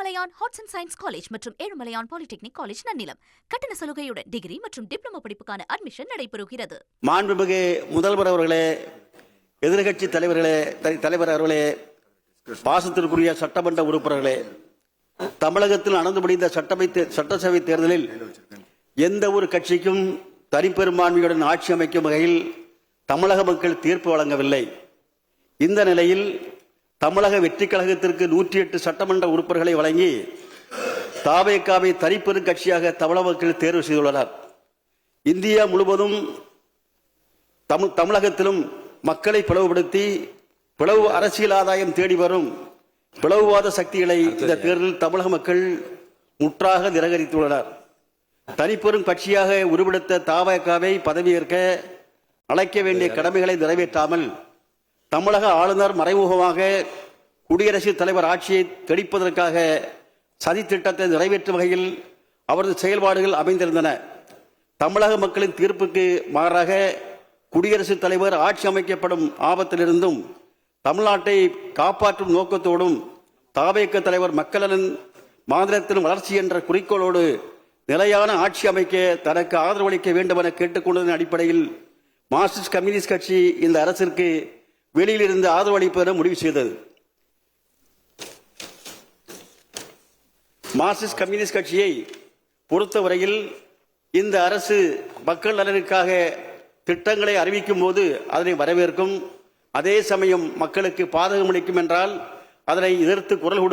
Ezhumalaiyan arts and science college மற்றும் Ezhumalaiyan polytechnic college Nannilam. கட்டண சலுகையுடன் டிகிரி மற்றும் டிப்ளமோ படிப்புக்கான அட்மிஷன் நடைபெறுகிறது. மாண்புமிகு முதல்வர் அவர்களே, எதிர்கட்சி தலைவர் அவர்களே, பாசத்திற்குரிய சட்டமன்ற உறுப்பினர்களே, தமிழகத்தில் நடந்து முடிந்த சட்டசபை தேர்தலில் எந்த ஒரு கட்சிக்கும் தனிப்பெரும்பான்மையுடன் ஆட்சி அமைக்கும் வகையில் தமிழக மக்கள் தீர்ப்பு வழங்கவில்லை. இந்த நிலையில் தமிழக வெற்றிக் கழகத்திற்கு 108 சட்டமன்ற உறுப்பினர்களை வழங்கி தவேகாவை தனிப்பெரும் கட்சியாக தமிழக மக்கள் தேர்வு செய்துள்ளனர். இந்தியா முழுவதும் தமிழகத்திலும் மக்களை பிளவுபடுத்தி பிளவு அரசியல் ஆதாயம் தேடி வரும் பிளவுவாத சக்திகளை இந்த தேர்தலில் தமிழக மக்கள் முற்றாக நிராகரித்துள்ளனர். தனிப்பெரும் கட்சியாக உருவெடுத்த தவேகாவை பதவியேற்க அழைக்க வேண்டிய கடமைகளை நிறைவேற்றாமல் தமிழக ஆளுநர் மறைமுகமாக குடியரசுத் தலைவர் ஆட்சியை தெளிப்பதற்காக சதி திட்டத்தை நிறைவேற்றும் வகையில் அவரது செயல்பாடுகள் அமைந்திருந்தன. தமிழக மக்களின் தீர்ப்புக்கு மாறாக குடியரசுத் தலைவர் ஆட்சி அமைக்கப்படும் ஆபத்திலிருந்தும் தமிழ்நாட்டை காப்பாற்றும் நோக்கத்தோடும் தவேக தலைவர் மக்களின் மாநிலத்தின் வளர்ச்சி என்ற குறிக்கோளோடு நிலையான ஆட்சி அமைக்க தனக்கு ஆதரவளிக்க வேண்டும் என கேட்டுக்கொண்டதன் அடிப்படையில் மார்க்சிஸ்ட் கம்யூனிஸ்ட் கட்சி இந்த அரசிற்கு வெளியில் இருந்து ஆதரவு அளிப்பதென முடிவு செய்தது. மார்க்சிஸ்ட் கம்யூனிஸ்ட் கட்சியை பொறுத்தவரையில் இந்த அரசு மக்கள் நலனுக்காக திட்டங்களை அறிவிக்கும் போது அதனை வரவேற்கும், அதே சமயம் மக்களுக்கு பாதகமளிக்கும் என்றால் அதனை எதிர்த்து குரல்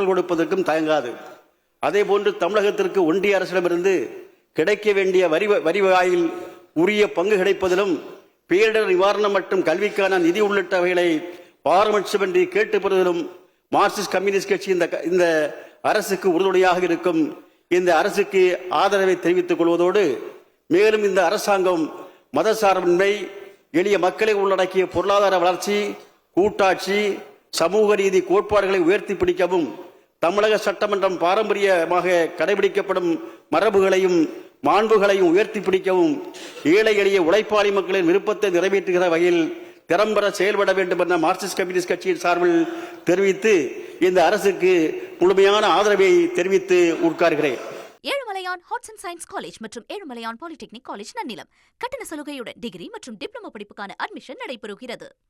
கொடுப்பதற்கும் தயங்காது. அதேபோன்று தமிழகத்திற்கு ஒன்றிய அரசிடமிருந்து கிடைக்க வேண்டிய வரி வாயில் உரிய பங்கு கிடைப்பதிலும் பேரிடர் நிவாரணம் மற்றும் கல்விக்கான நிதி உள்ளிட்டவைகளை பாரபட்சமின்றி கேட்டு பெறுவதிலும் மார்க்சிஸ்ட் கம்யூனிஸ்ட் கட்சி இந்த அரசுக்கு உறுதுணையாக இருக்கும். இந்த அரசுக்கு ஆதரவை தெரிவித்துக் கொள்வதோடு மேலும் இந்த அரசாங்கம் மதசார்பின்மை, எளிய மக்களை உள்ளடக்கிய பொருளாதார வளர்ச்சி, கூட்டாட்சி, சமூக நீதி கோட்பாடுகளை உயர்த்தி பிடிக்கவும் தமிழக சட்டமன்றம் பாரம்பரியமாக கடைபிடிக்கப்படும் மரபுகளையும் மாண்புகளையும் உயர்த்தி பிடிக்கவும் ஏழை எளிய உழைப்பாளி மக்களின் விருப்பத்தை நிறைவேற்றுகிற வகையில் திறம்பட செயல்பட வேண்டும் என மார்க்சிஸ்ட் கம்யூனிஸ்ட் கட்சியின் சார்பில் தெரிவித்து இந்த அரசுக்கு முழுமையான ஆதரவை தெரிவித்து உட்கார்கிறேன். Ezhumalaiyan arts and science college மற்றும் ஏழுமலையான் பாலிடெக்னிக் காலேஜ் நன்னிலம். கட்டண சலுகையுடன் டிகிரி மற்றும் டிப்ளமோ படிப்புக்கான அட்மிஷன் நடைபெறுகிறது.